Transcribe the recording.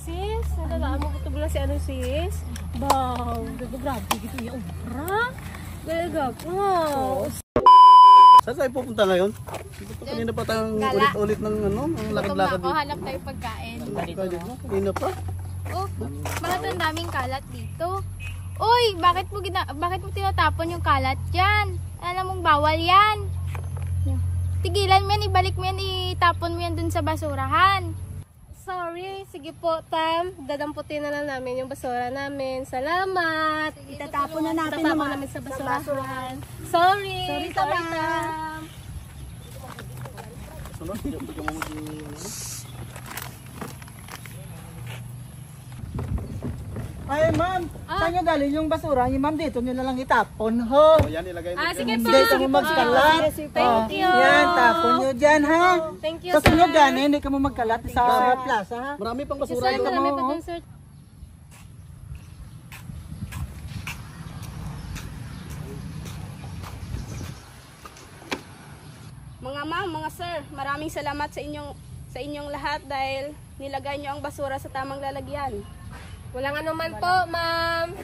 sis. Nalalaan mo ito bala si ano sis? Wow, grabe gitu ya obra. Gaga po. Saan tayo pupunta ngayon? Kanina pa tayong ulit-ulit ng ano, ang lakad-lakad dito. Hanap tayo pagkain. Kanina pa. Oh, bakit ang daming kalat dito? Uy, bakit mo tinatapon yung kalat dyan? Alam mong bawal yan. Tigilan mo yan, ibalik mo yan, itapon mo yan dun sa basurahan. Sorry, sige po, Tam. Dadamputin na lang namin yung basura namin. Salamat. Itatapon na natin namin sa basurahan. Sorry, Tam. Sunod, hindi ka mo Ay, ma'am, saan nyo galing yung basura? Yung ma'am, dito nyo na lang itapon, ho. yan, ilagay mo. Sige po. Dito mo magkalat. Thank you. Yan, tapon nyo dyan, ha. Thank you, Sa sir. sunod gani, hindi ka mo magkalat sa plaza, ha. Marami pang Sir, basura doon. marami pa dun, sir. Mga ma'am, mga sir, maraming salamat sa inyong lahat dahil nilagay niyo ang basura sa tamang lalagyan. Walang anuman po, ma'am.